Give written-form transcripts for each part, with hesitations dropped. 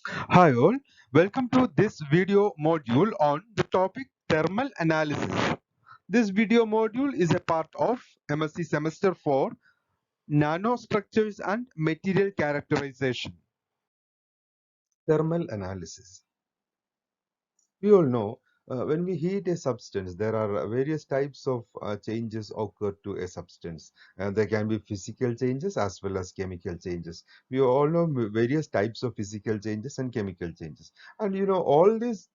Hi all, welcome to this video module on the topic thermal analysis. This video module is a part of MSc Semester 4 Nanostructures and Material Characterization. Thermal analysis. We all know when we heat a substance, there are various types of changes occur to a substance. There can be physical changes as well as chemical changes. We all know various types of physical changes and chemical changes. And all these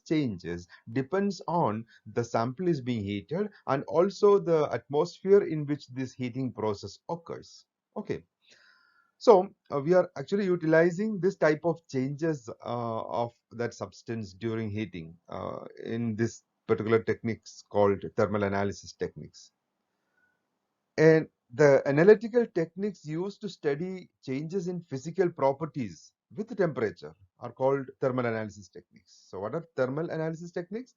changes depends on the sample is being heated and also the atmosphere in which this heating process occurs. Okay. So we are actually utilizing this type of changes of that substance during heating in this particular techniques called thermal analysis techniques. And the analytical techniques used to study changes in physical properties with temperature are called thermal analysis techniques. So what are thermal analysis techniques?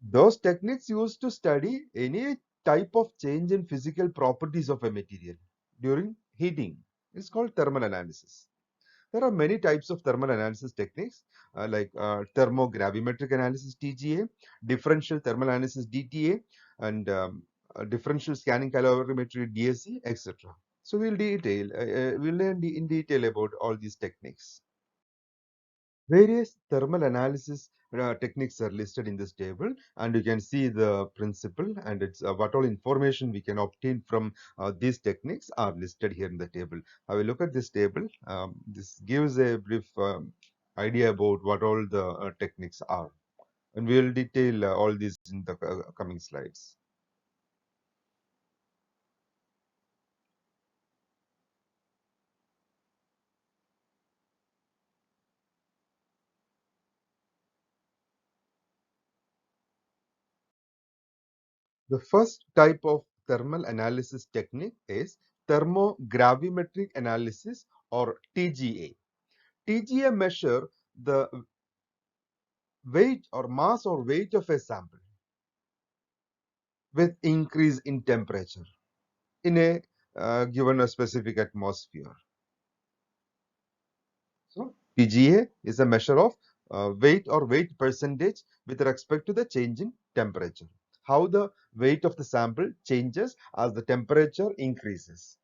Those techniques used to study any type of change in physical properties of a material during heating. It's called thermal analysis. There are many types of thermal analysis techniques like thermogravimetric analysis (TGA), differential thermal analysis (DTA), and differential scanning calorimetry (DSC), etc. So we'll learn in detail about all these techniques. Various thermal analysis techniques are listed in this table, and you can see the principle and it's what all information we can obtain from these techniques are listed here in the table. Have a look at this table. This gives a brief idea about what all the techniques are, and we will detail all these in the coming slides. The first type of thermal analysis technique is thermogravimetric analysis or TGA. TGA measure the weight or mass or weight of a sample with increase in temperature in a given a specific atmosphere. So TGA is a measure of weight or weight percentage with respect to the change in temperature. How the weight of the sample changes as the temperature increases.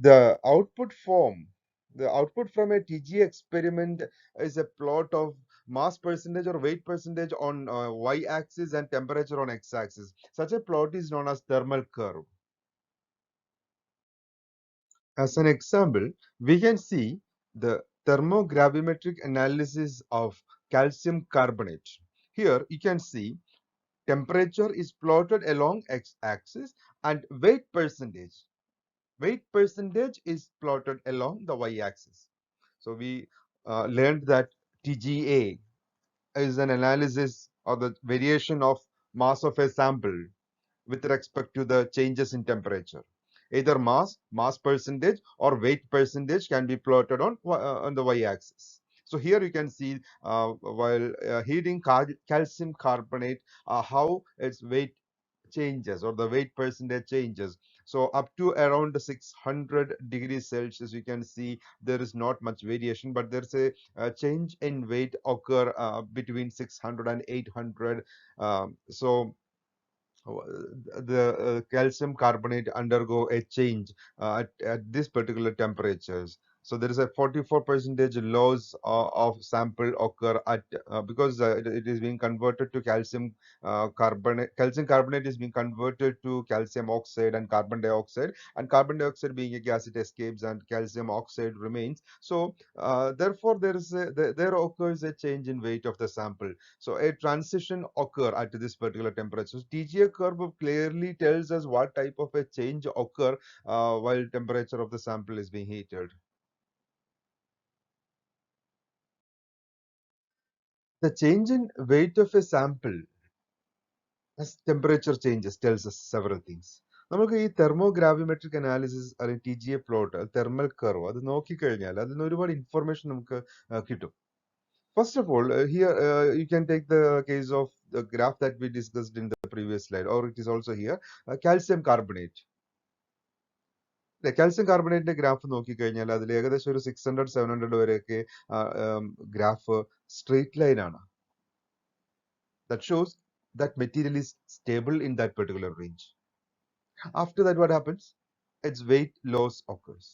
The output form, the output from a TGA experiment is a plot of mass percentage or weight percentage on y-axis and temperature on x-axis. Such a plot is known as thermal curve. As an example, we can see the thermogravimetric analysis of calcium carbonate. Here you can see temperature is plotted along x-axis and weight percentage is plotted along the y-axis. So we learned that TGA is an analysis or the variation of mass of a sample with respect to the changes in temperature. Either mass percentage, or weight percentage can be plotted on the y-axis. So here you can see while heating calcium carbonate, how its weight changes or the weight percentage changes. So up to around 600 degrees Celsius, you can see there is not much variation, but there's a change in weight occur between 600 and 800. So the calcium carbonate undergo a change at this particular temperatures. So there is a 44% loss of sample occur at because it is being converted to calcium carbonate. Calcium carbonate is being converted to calcium oxide and carbon dioxide. And carbon dioxide being a gas, it escapes, and calcium oxide remains. So therefore, there occurs a change in weight of the sample. So a transition occur at this particular temperature. So TGA curve clearly tells us what type of a change occur while temperature of the sample is being heated. The change in weight of a sample as temperature changes tells us several things. നമുക്ക് ഈ തെർമോഗ്രാവിമെട്രിക് analysis അല്ലെങ്കിൽ T G A plot thermal curve അത് നോക്കിക്കഴിഞ്ഞാൽ അതിൽ നിന്ന് ഒരുപാട് information നമുക്ക് കിട്ടും. First of all, here you can take the case of the graph that we discussed in the previous slide, or it is also here, calcium carbonate. Calcium കാർബണേറ്റിന്റെ graph നോക്കിക്കഴിഞ്ഞാൽ അതിൽ ഏകദേശം ഒരു 600-700 വരെയൊക്കെ ഗ്രാഫ് സ്ട്രെയിറ്റ് ലൈൻ ആണ്. That shows that material is stable in that particular range. After that, what happens? Its weight loss occurs.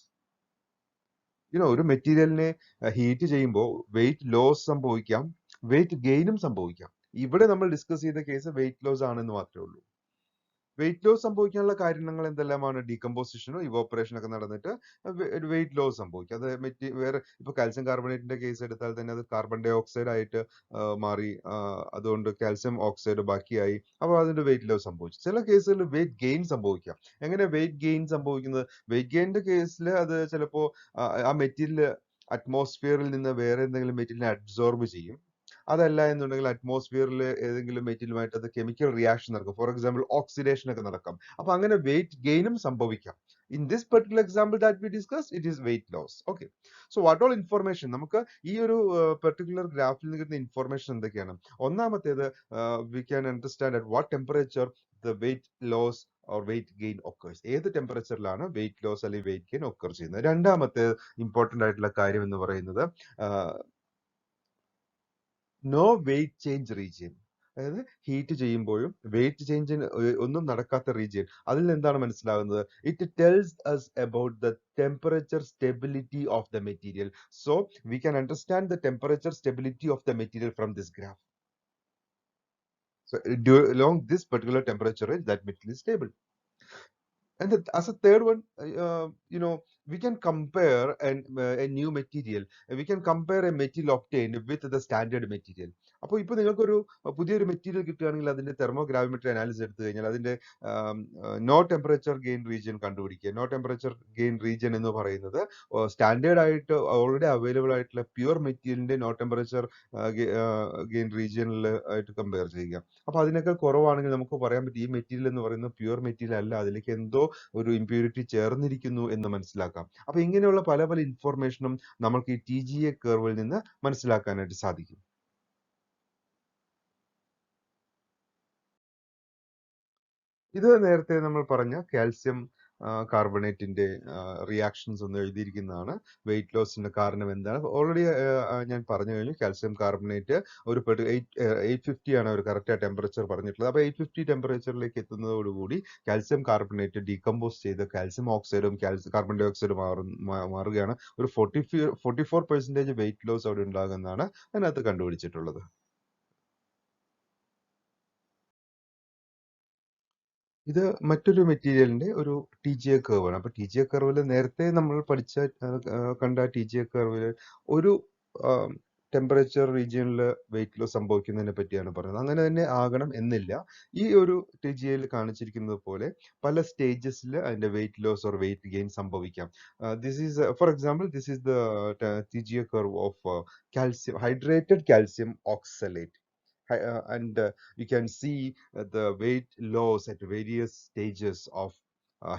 ഒരു മെറ്റീരിയലിനെ heat ചെയ്യുമ്പോൾ വെയിറ്റ് ലോസ് സംഭവിക്കാം, വെയിറ്റ് ഗെയിനും സംഭവിക്കാം. ഇവിടെ നമ്മൾ ഡിസ്കസ് ചെയ്ത കേസ് വെയിറ്റ് ലോസ് ആണെന്ന് മാത്രമേ ഉള്ളൂ. വെയിറ്റ് ലോസ് സംഭവിക്കാനുള്ള കാരണങ്ങൾ എന്തെല്ലാമാണ്? ഡീകമ്പോസിഷനോ ഇവോപ്പറേഷനോ ഒക്കെ നടന്നിട്ട് വെയിറ്റ് ലോസ് സംഭവിക്കും. അത് വേറെ ഇപ്പൊ കാൽസ്യം കാർബണേറ്റിന്റെ കേസ് എടുത്താൽ തന്നെ അത് കാർബൺ ഡൈ ഓക്സൈഡ് ആയിട്ട് മാറി, അതുകൊണ്ട് കാൽസ്യം ഓക്സൈഡ് ബാക്കിയായി, അപ്പോൾ അതിന്റെ വെയിറ്റ് ലോസ് സംഭവിച്ചു. ചില കേസുകളിൽ വെയിറ്റ് ഗെയിൻ സംഭവിക്കാം. എങ്ങനെ വെയിറ്റ് ഗെയിൻ സംഭവിക്കുന്നത്? വെയിറ്റ് ഗെയിനിന്റെ കേസിൽ അത് ചിലപ്പോ ആ മെറ്റീരിയൽ അറ്റ്മോസ്ഫിയറിൽ നിന്ന് വേറെ എന്തെങ്കിലും മെറ്റീരിയലിനെ അബ്സോർബ് ചെയ്യും. അതല്ല എന്നുണ്ടെങ്കിൽ അറ്റ്മോസ്ഫിയറിൽ ഏതെങ്കിലും മെറ്റീരിയലുമായിട്ട് അത് കെമിക്കൽ റിയാക്ഷൻ നടക്കും. ഫോർ എക്സാമ്പിൾ ഓക്സിഡേഷൻ ഒക്കെ നടക്കാം. അപ്പൊ അങ്ങനെ വെയിറ്റ് ഗെയിനും സംഭവിക്കാം. In this particular example that we discuss, it is weight loss. Okay, so what all information നമുക്ക് ഈ ഒരു പെർട്ടിക്കുലർ ഗ്രാഫിൽ നിന്ന് കിട്ടുന്ന ഇൻഫർമേഷൻ എന്തൊക്കെയാണ്? ഒന്നാമത്തേത്, we can understand at what temperature the weight loss or weight gain occurs. ഏത് ടെമ്പറേച്ചറിലാണ് വെയിറ്റ് ലോസ് അല്ലെങ്കിൽ വെയിറ്റ് ഗെയിൻ ഒക്കർ ചെയ്യുന്നത്. രണ്ടാമത്തെ ഇമ്പോർട്ടന്റ് ആയിട്ടുള്ള കാര്യം എന്ന് പറയുന്നത് നോ വെയിറ്റ് ചേഞ്ച് റീജിയൻ. അതായത് ഹീറ്റ് ചെയ്യുമ്പോഴും വെയിറ്റ് ചേഞ്ചിന് ഒന്നും നടക്കാത്ത റീജിയൻ. അതിൽ നിന്ന് എന്താണ് മനസ്സിലാകുന്നത്? It tells us about the temperature stability of the material. So we can understand the temperature stability of the material from this graph. So along this particular temperature range, that material is stable. And as a third one, we can compare a new material. We can compare a material obtained with the standard material. അപ്പോൾ ഇപ്പോൾ നിങ്ങൾക്കൊരു പുതിയൊരു material കിട്ടുകയാണെങ്കിൽ അതിന്റെ തെർമോഗ്രാവിമെട്രി analysis എടുത്തു കഴിഞ്ഞാൽ അതിന്റെ no temperature gain region കണ്ടുപിടിക്കുക. നോ ടെമ്പറേച്ചർ ഗെയിൻ റീജിയൻ എന്ന് പറയുന്നത് സ്റ്റാൻഡേർഡ് ആയിട്ട് ഓൾറെഡി അവൈലബിൾ ആയിട്ടുള്ള പ്യുവർ മെറ്റീരിയലിന്റെ നോ ടെമ്പറേച്ചർ ഗെയിൻ റീജിയനിൽ ആയിട്ട് കമ്പയർ ചെയ്യുക. അപ്പൊ അതിനൊക്കെ കുറവാണെങ്കിൽ നമുക്ക് പറയാൻ പറ്റും ഈ മെറ്റീരിയൽ എന്ന് പറയുന്നത് പ്യുവർ മെറ്റീരിയൽ അല്ല, അതിലേക്ക് എന്തോ ഒരു ഇമ്പ്യൂരിറ്റി ചേർന്നിരിക്കുന്നു എന്ന് മനസ്സിലാക്കാം. അപ്പൊ ഇങ്ങനെയുള്ള പല പല ഇൻഫോർമേഷനും നമുക്ക് ഈ TGA കർവിൽ നിന്ന് മനസ്സിലാക്കാനായിട്ട് സാധിക്കും. ഇത് നേരത്തെ നമ്മൾ പറഞ്ഞ കാൽസ്യം കാർബണേറ്റിന്റെ റിയാക്ഷൻസ് ഒന്ന് എഴുതിയിരിക്കുന്നതാണ്. വെയിറ്റ് ലോസിന്റെ കാരണം എന്താണ്? ഓൾറെഡി ഞാൻ പറഞ്ഞു കഴിഞ്ഞു. കാൽസ്യം കാർബണേറ്റ് ഒരു 850 ആണ് ഒരു കറക്റ്റ് ടെമ്പറേച്ചർ പറഞ്ഞിട്ടുള്ളത്. അപ്പൊ 850 ടെമ്പറേച്ചറിലേക്ക് എത്തുന്നതോടുകൂടി കാൽസ്യം കാർബണേറ്റ് ഡീകമ്പോസ് ചെയ്ത് കാൽസ്യം ഓക്സൈഡും കാർബൺ ഡൈ ഓക്സൈഡും മാറുകയാണ്. ഒരു 44% വെയിറ്റ് ലോസ് അവിടെ ഉണ്ടാകുന്നതാണ് അതിനകത്ത് കണ്ടുപിടിച്ചിട്ടുള്ളത്. ഇത് മറ്റൊരു മെറ്റീരിയലിന്റെ ഒരു TGA കർവ് ആണ്. അപ്പൊ TGA കർവിൽ നേരത്തെ നമ്മൾ കണ്ട TGA കർവിൽ ഒരു ടെമ്പറേച്ചർ റീജിയനിൽ വെയിറ്റ് ലോസ് സംഭവിക്കുന്നതിനെ പറ്റിയാണ് പറയുന്നത്. അങ്ങനെ തന്നെ ആകണം എന്നില്ല. ഈ ഒരു TGAയിൽ കാണിച്ചിരിക്കുന്നത് പോലെ പല സ്റ്റേജസിൽ അതിന്റെ weight loss or weight gain സംഭവിക്കാം. This is for example, this is the TGA curve of calcium, hydrated calcium oxalate. And you can see the weight loss at various stages of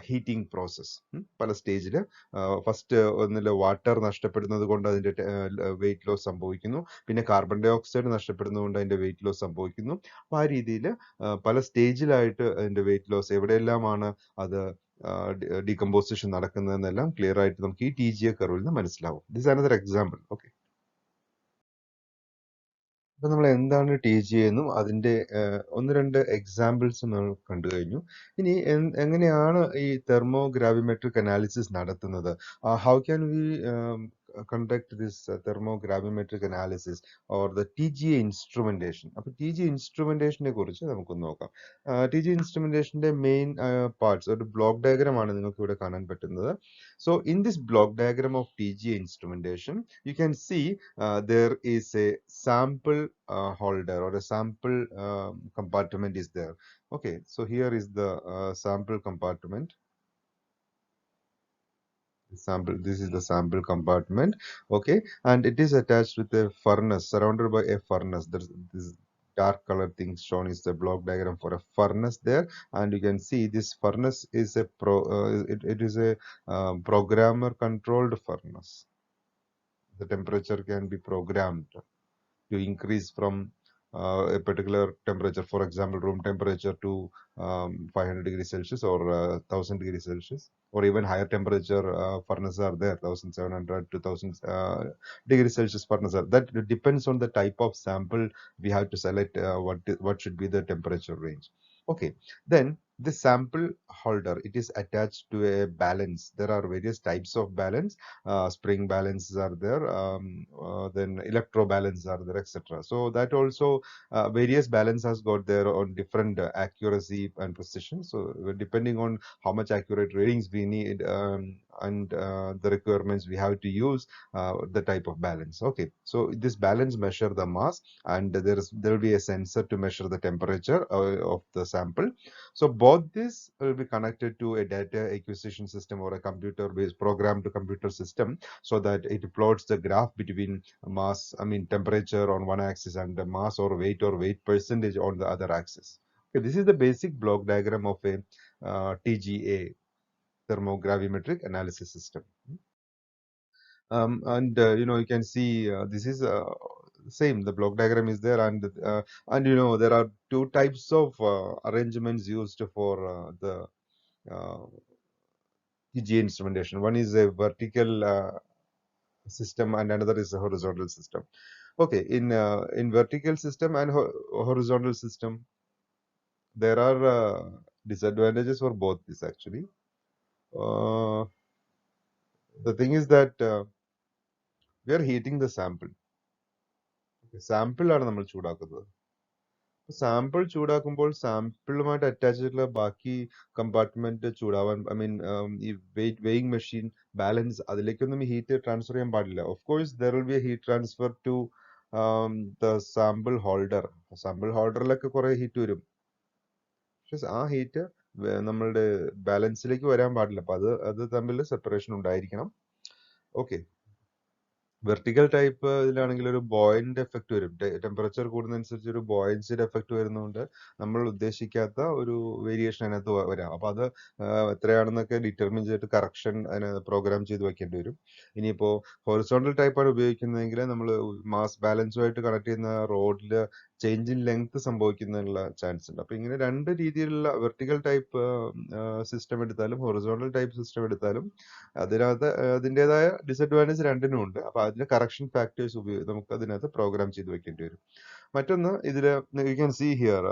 heating process. പല സ്റ്റേജിൽ first ഒന്നില് water നഷ്ടപ്പെടുന്നത് കൊണ്ട് അതിന്റെ weight loss സംഭവിക്കുന്നു. പിന്നെ carbon dye oxide നഷ്ടപ്പെടുന്നത് കൊണ്ട് അതിന്റെ വെയിറ്റ് ലോസ് സംഭവിക്കുന്നു. അപ്പൊ ആ രീതിയിൽ പല സ്റ്റേജിലായിട്ട് അതിന്റെ വെയിറ്റ് ലോസ് എവിടെയെല്ലാമാണ് അത് ഡീകമ്പോസിഷൻ നടക്കുന്നതെന്നെല്ലാം ക്ലിയർ ആയിട്ട് നമുക്ക് ഈ TGA കർവിൽ നിന്ന് മനസ്സിലാവും. This another example. ഓക്കെ, അപ്പൊ നമ്മൾ എന്താണ് TGA എന്നും അതിന്റെ ഒന്ന് രണ്ട് എക്സാമ്പിൾസ് നമ്മൾ കണ്ടു കഴിഞ്ഞു. ഇനി എങ്ങനെയാണ് ഈ തെർമോഗ്രാവിമെട്രിക് അനാലിസിസ് നടത്തുന്നത്? How can we conduct this thermogravimetric analysis or the TGA instrumentation? അപ്പൊ TGA ഇൻസ്ട്രുമെന്റേഷനെ കുറിച്ച് നമുക്കൊന്ന് നോക്കാം. TGA ഇൻസ്ട്രുമെന്റേഷന്റെ മെയിൻ പാർട്സ് ഒരു ബ്ലോക്ക് ഡയഗ്രാം ആണ് നിങ്ങൾക്ക് ഇവിടെ കാണാൻ പറ്റുന്നത്. So in this block diagram of TGA instrumentation, you can see there is a sample holder or a sample compartment is there. Okay, so here is the sample compartment. This is the sample compartment. Okay, and it is attached with a furnace, surrounded by a furnace. There's this dark color thing shown is the block diagram for a furnace there, and you can see this furnace is a it is a programmer controlled furnace. The temperature can be programmed to increase from a particular temperature, for example, room temperature to 500 degrees Celsius or 1000 degrees Celsius, or even higher temperature furnaces are there, 1700 to 1000 degrees Celsius furnace. That depends on the type of sample we have to select what should be the temperature range. Okay, then the sample holder, it is attached to a balance. There are various types of balance. Spring balances are there, then electro balances are there, etc. So that also various balance has got their own different accuracy and precision. So depending on how much accurate readings we need and the requirements we have to use the type of balance. Okay, so this balance measure the mass, and there will be a sensor to measure the temperature of the sample. So both this will be connected to a data acquisition system or a computer-based program to computer system, so that it plots the graph between mass, I mean temperature on one axis, and the mass or weight percentage on the other axis. Okay, this is the basic block diagram of a TGA, Thermogravimetric Analysis System. And you can see this is same. The block diagram is there, and there are two types of arrangements used for the uh, TGA instrumentation. One is a vertical system, and another is a horizontal system. Okay, in vertical system and horizontal system, there are disadvantages for both this actually. Uh, the thing is that we are heating the sample. Sample ആണ് നമ്മൾ ചൂടാക്കുന്നത്. Sample ചൂടാക്കുമ്പോൾ സാമ്പിളുമായിട്ട് attach ചെയ്തിട്ടുള്ള ബാക്കി compartment ചൂടാവാൻ, I mean ഈ weighing machine balance അതിലേക്കൊന്നും heat transfer ചെയ്യാൻ പാടില്ല. Of course there will be a heat transfer to the sample holder. Sample ഹോൾഡറിലൊക്കെ കുറെ ഹീറ്റ് വരും. പക്ഷെ ആ ഹീറ്റ് നമ്മളുടെ ബാലൻസിലേക്ക് വരാൻ പാടില്ല. അപ്പൊ അത് തമ്മിൽ സെപ്പറേഷൻ ഉണ്ടായിരിക്കണം. ഓക്കെ, വെർട്ടിക്കൽ ടൈപ്പ് ഇതിലാണെങ്കിൽ ഒരു ബോയിന്റ് എഫക്ട് വരും. ടെമ്പറേച്ചർ കൂടുന്നതനുസരിച്ച് ഒരു ബോയൻസിയുടെ എഫക്ട് വരുന്നതുകൊണ്ട് നമ്മൾ ഉദ്ദേശിക്കാത്ത ഒരു വേരിയേഷൻ അതിനകത്ത് വരാം. അപ്പൊ അത് എത്രയാണെന്നൊക്കെ ഡിറ്റർമിൻ ചെയ്തിട്ട് കറക്ഷൻ അതിന് പ്രോഗ്രാം ചെയ്ത് വെക്കേണ്ടി വരും. ഇനിയിപ്പോ ഹൊറിസോണ്ടൽ ടൈപ്പാണ് ഉപയോഗിക്കുന്നതെങ്കിൽ നമ്മൾ മാസ് ബാലൻസുമായിട്ട് കണക്ട് ചെയ്യുന്ന റോഡിൽ ചേഞ്ച് ഇൻ ലെങ്ത് സംഭവിക്കുന്നതിനുള്ള ചാൻസ് ഉണ്ട്. അപ്പൊ ഇങ്ങനെ രണ്ട് രീതിയിലുള്ള വെർട്ടിക്കൽ ടൈപ്പ് സിസ്റ്റം എടുത്താലും ഹൊറിസോണ്ടൽ ടൈപ്പ് സിസ്റ്റം എടുത്താലും അതിനകത്ത് അതിൻ്റെതായ ഡിസഡ്വാൻറ്റേജ് രണ്ടിനും ഉണ്ട്. അപ്പൊ അതിന്റെ കറക്ഷൻ ഫാക്ടേഴ്സ് നമുക്ക് അതിനകത്ത് പ്രോഗ്രാം ചെയ്ത് വെക്കേണ്ടി വരും. മറ്റൊന്ന് ഇതില് യു ക്യാൻ സീ ഹിയർ,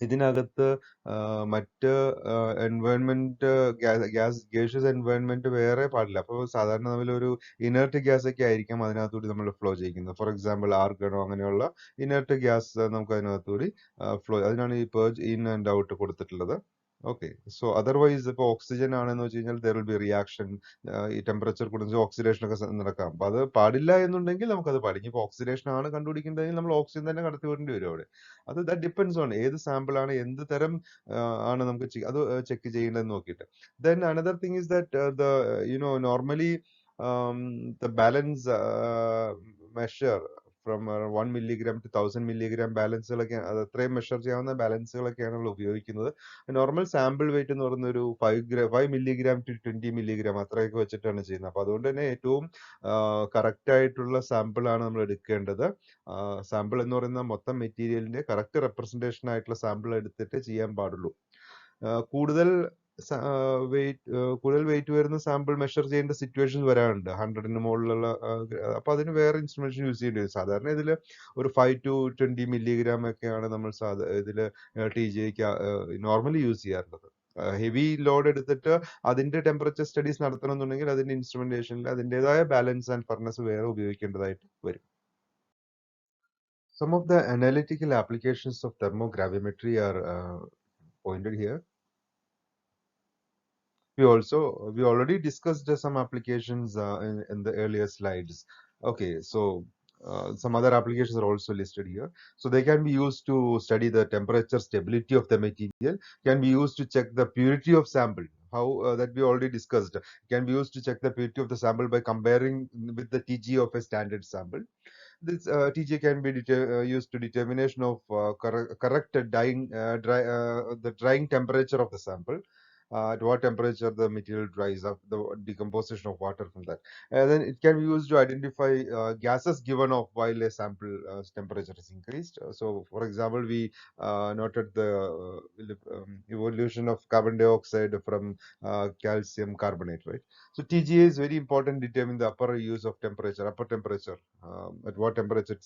ഇതിനകത്ത് മറ്റ് എൻവയോൺമെന്റ് ഗ്യാഷ്യസ് എൻവയോൺമെന്റ് വേറെ പാടില്ല. അപ്പോൾ സാധാരണ നമ്മളൊരു ഇനർട്ട് ഗ്യാസ് ഒക്കെ ആയിരിക്കും അതിനകത്തൂടി നമ്മൾ ഫ്ലോ ചെയ്യിക്കുന്നത്. ഫോർ എക്സാമ്പിൾ ആർഗണോ അങ്ങനെയുള്ള ഇനർട്ട് ഗ്യാസ് നമുക്ക് അതിനകത്തൂടി ഫ്ലോ, അതിനാണ് ഈ പേർജ് ഇൻ ആൻഡ് ഔട്ട് കൊടുത്തിട്ടുള്ളത്. ഓക്കെ, സോ അതർവൈസ് ഇപ്പോൾ ഓക്സിജൻ ആണെന്ന് വെച്ച് കഴിഞ്ഞാൽ ദർ വിൽ ബി റിയാക്ഷൻ. ഈ ടെമ്പറേച്ചർ കൂടുന്ന ഓക്സിഡേഷൻ ഒക്കെ നടക്കാം. അപ്പൊ അത് പാടില്ല എന്നുണ്ടെങ്കിൽ നമുക്കത് പാടില്ല. ഇപ്പൊ ഓക്സിഡേഷൻ ആണ് കണ്ടുപിടിക്കേണ്ടതെങ്കിൽ നമ്മൾ ഓക്സിജൻ തന്നെ കടത്തി വിടേണ്ടി വരും അവിടെ. അത് ദാറ്റ് ഡിപ്പെൻസ് ഓൺ ഏത് സാമ്പിൾ ആണ്, എന്ത് തരം ആണ് നമുക്ക് അത് ചെക്ക് ചെയ്യേണ്ടതെന്ന് നോക്കിയിട്ട്. Then another thing is that normally the balance measure from 1 milligram to 1000 milligram ബാലൻസുകളൊക്കെ അത് അത്രയും മെഷർ ചെയ്യാവുന്ന ബാലൻസുകളൊക്കെയാണ് നമ്മൾ ഉപയോഗിക്കുന്നത്. നോർമൽ സാമ്പിൾ വെയിറ്റ് എന്ന് പറയുന്ന ഒരു 5 milligram to 20 milligram അത്രയൊക്കെ വെച്ചിട്ടാണ് ചെയ്യുന്നത്. അപ്പൊ അതുകൊണ്ട് തന്നെ ഏറ്റവും കറക്റ്റ് ആയിട്ടുള്ള സാമ്പിൾ ആണ് നമ്മൾ എടുക്കേണ്ടത്. സാമ്പിൾ എന്ന് പറയുന്ന മൊത്തം മെറ്റീരിയലിന്റെ കറക്റ്റ് റെപ്രസെന്റേഷൻ ആയിട്ടുള്ള സാമ്പിൾ എടുത്തിട്ട് ചെയ്യാൻ പാടുള്ളൂ. കൂടുതൽ വെയിറ്റ് വരുന്ന സാമ്പിൾ മെഷർ ചെയ്യേണ്ട സിറ്റുവേഷൻ വരാറുണ്ട്. 100ന് മുകളിലുള്ള അപ്പൊ അതിന് വേറെ ഇൻസ്ട്രുമെന്റേഷൻ യൂസ് ചെയ്യേണ്ടി വരും. സാധാരണ ഇതിൽ ഒരു 5 to 20 milligram ഒക്കെയാണ് നമ്മൾ ഇതില് TGAക്ക് നോർമലി യൂസ് ചെയ്യാറുള്ളത്. ഹെവി ലോഡ് എടുത്തിട്ട് അതിന്റെ ടെമ്പറേച്ചർ സ്റ്റഡീസ് നടത്തണമെന്നുണ്ടെങ്കിൽ അതിന്റെ ഇൻസ്ട്രുമെന്റേഷനിൽ അതിൻ്റെതായ ബാലൻസ് ആൻഡ് ഫർണസ് വേറെ ഉപയോഗിക്കേണ്ടതായിട്ട് വരും. Some of the analytical applications of thermogravimetry are pointed here. We already discussed some applications in the earlier slides. Okay, so some other applications are also listed here. So they can be used to study the temperature stability of the material, can be used to check the purity of sample. How that we already discussed, can be used to check the purity of the sample by comparing with the TG of a standard sample. This TG can be used to determination of correct drying the drying temperature of the sample. at what temperature the material dries up, the decomposition of water from that. And then it can be used to identify gases given off while a sample temperature is increased. So, for example, we noted the evolution of carbon dioxide from calcium carbonate, right? So TGA is very important to determine the upper use of temperature, upper temperature, at what temperature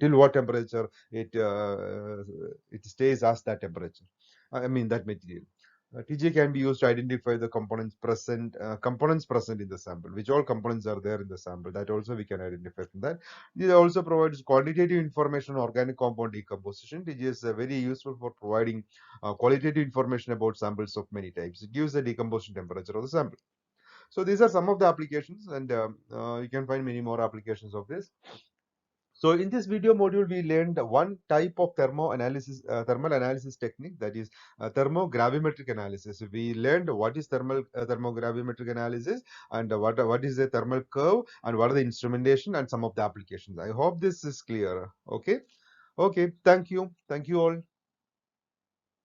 till what temperature it stays as that temperature. I mean that material. TGA can be used to identify the components present in the sample, which all components are there in the sample. That also we can identify from that. It also provides quantitative information on organic compound decomposition. TGA is very useful for providing qualitative information about samples of many types. It gives the decomposition temperature of the sample. So these are some of the applications, and you can find many more applications of this. So in this video module, we learned one type of thermal analysis technique, that is thermogravimetric analysis. We learned what is thermogravimetric analysis, and what is the thermal curve, and what are the instrumentation and some of the applications. I hope this is clear. Okay. Okay. Thank you. Thank you all.